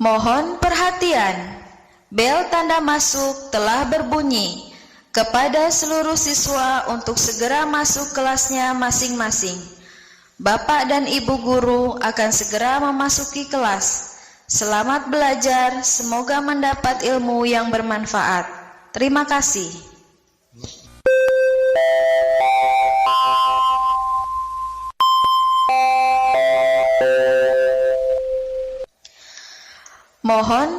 Mohon perhatian, bel tanda masuk telah berbunyi kepada seluruh siswa untuk segera masuk kelasnya masing-masing. Bapak dan Ibu guru akan segera memasuki kelas. Selamat belajar, semoga mendapat ilmu yang bermanfaat. Terima kasih. Mohon